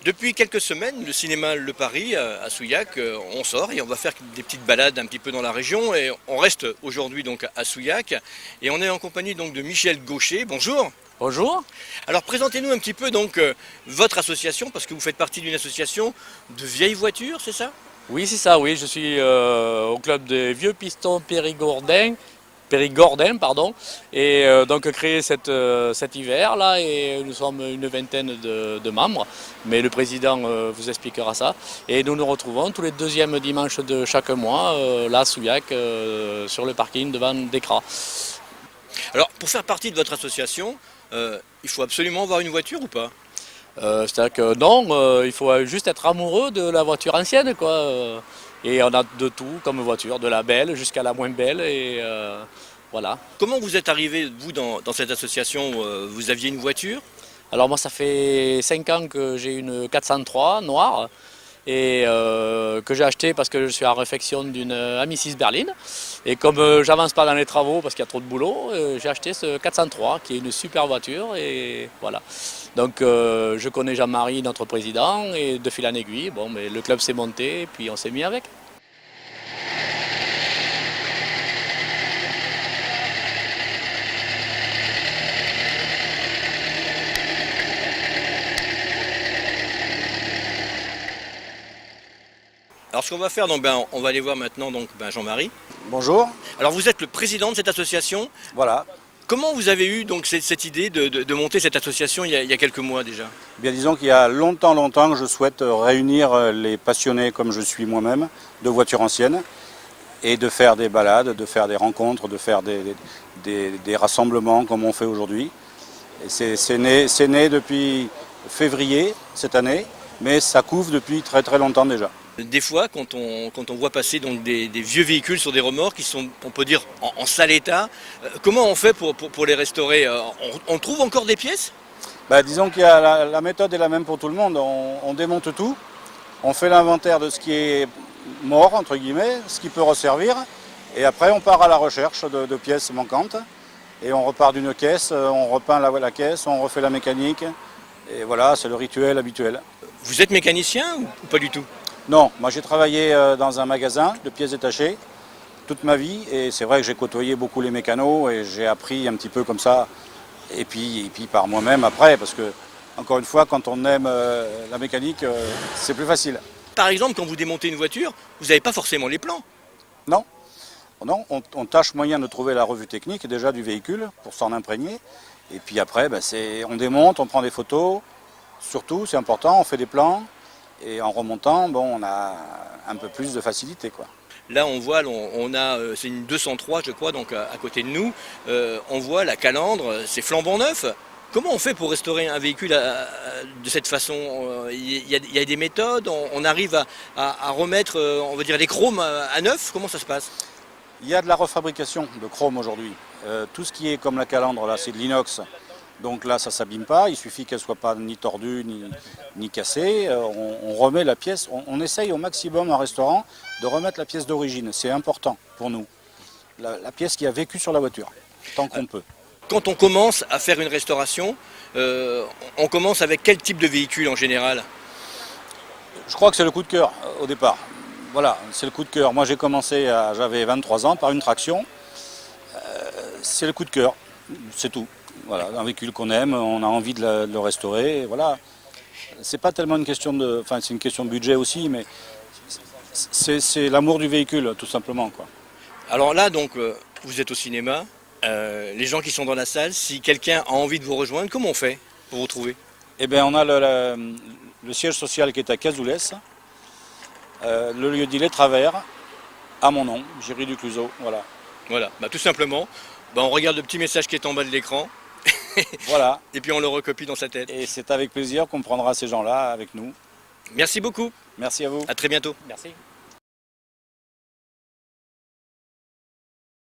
Depuis quelques semaines, le cinéma Le Paris à Souillac, on sort et on va faire des petites balades un petit peu dans la région et on reste aujourd'hui donc à Souillac et on est en compagnie donc de Michel Gaucher. Bonjour. Bonjour. Alors présentez-nous un petit peu donc votre association parce que vous faites partie d'une association de vieilles voitures, c'est ça? Oui, c'est ça, oui. Je suis au club des vieux pistons Périgordin, pardon, et donc créé cet hiver là, et nous sommes une vingtaine de membres, mais le président vous expliquera ça. Et nous nous retrouvons tous les deuxièmes dimanches de chaque mois, là à Souillac, sur le parking devant Décra. Alors pour faire partie de votre association, il faut absolument avoir une voiture ou pas? C'est-à-dire que non, il faut juste être amoureux de la voiture ancienne, quoi. Et on a de tout comme voiture, de la belle jusqu'à la moins belle, et voilà. Comment vous êtes arrivé, vous, dans cette association? Vous aviez une voiture? Alors moi, ça fait 5 ans que j'ai une 403 noire, et que j'ai acheté parce que je suis en réfection d'une Ami 6 berline. Et comme j'avance pas dans les travaux parce qu'il y a trop de boulot, j'ai acheté ce 403 qui est une super voiture, et voilà. Donc je connais Jean-Marie, notre président, et de fil en aiguille, bon, mais le club s'est monté et puis on s'est mis avec. Alors ce qu'on va faire, donc, on va aller voir maintenant donc, Jean-Marie. Bonjour, Alors vous êtes le président de cette association. voilà. Comment vous avez eu donc cette idée de monter cette association il y a quelques mois déjà? Bien disons qu'il y a longtemps que je souhaite réunir les passionnés comme je suis moi-même de voitures anciennes et de faire des balades, de faire des rencontres, de faire des rassemblements comme on fait aujourd'hui. Et c'est né depuis février cette année, mais ça couvre depuis très très longtemps déjà. Des fois, quand on voit passer donc des vieux véhicules sur des remorques qui sont, on peut dire, en sale état, comment on fait pour les restaurer? On trouve encore des pièces? Disons qu'il y a la méthode est la même pour tout le monde. On démonte tout, on fait l'inventaire de ce qui est mort, entre guillemets, ce qui peut resservir, et après on part à la recherche de pièces manquantes, et on repart d'une caisse, on repeint la caisse, on refait la mécanique, et voilà, c'est le rituel habituel. Vous êtes mécanicien ou pas du tout? Non, moi j'ai travaillé dans un magasin de pièces détachées toute ma vie, et c'est vrai que j'ai côtoyé beaucoup les mécanos, et j'ai appris un petit peu comme ça, et puis par moi-même après, parce que, encore une fois, quand on aime la mécanique, c'est plus facile. Par exemple, quand vous démontez une voiture, vous n'avez pas forcément les plans. Non, non, on tâche moyen de trouver la revue technique déjà du véhicule pour s'en imprégner. Et puis après, on démonte, on prend des photos, surtout c'est important, on fait des plans. Et en remontant, bon, on a un peu plus de facilité, quoi. Là, on voit, c'est une 203, je crois, donc à côté de nous. On voit la calandre, c'est flambant neuf. Comment on fait pour restaurer un véhicule de cette façon? Il y a des méthodes, on arrive à remettre, on va dire, les chromes à neuf. Comment ça se passe? Il y a de la refabrication de chrome aujourd'hui. Tout ce qui est comme la calandre, là, c'est de l'inox. Donc là, ça ne s'abîme pas, il suffit qu'elle ne soit pas ni tordue ni cassée. On remet la pièce, on essaye au maximum en restaurant de remettre la pièce d'origine. C'est important pour nous. La pièce qui a vécu sur la voiture, tant qu'on peut. Quand on commence à faire une restauration, on commence avec quel type de véhicule en général? Je crois que c'est le coup de cœur au départ. Voilà, c'est le coup de cœur. Moi j'ai commencé, j'avais 23 ans, par une traction. C'est le coup de cœur, c'est tout. Voilà, un véhicule qu'on aime, on a envie de le restaurer, et voilà. C'est pas tellement une question c'est une question de budget aussi, mais c'est l'amour du véhicule, tout simplement, quoi. Alors là, donc, vous êtes au cinéma. Les gens qui sont dans la salle, si quelqu'un a envie de vous rejoindre, comment on fait pour vous trouver? Eh bien, on a le siège social qui est à Cazoulès, le lieu dit Les Travers, à mon nom, Géry Ducluseau, voilà. Voilà, tout simplement, on regarde le petit message qui est en bas de l'écran. Voilà. Et puis on le recopie dans sa tête. Et c'est avec plaisir qu'on prendra ces gens-là avec nous. Merci beaucoup. Merci à vous. À très bientôt. Merci.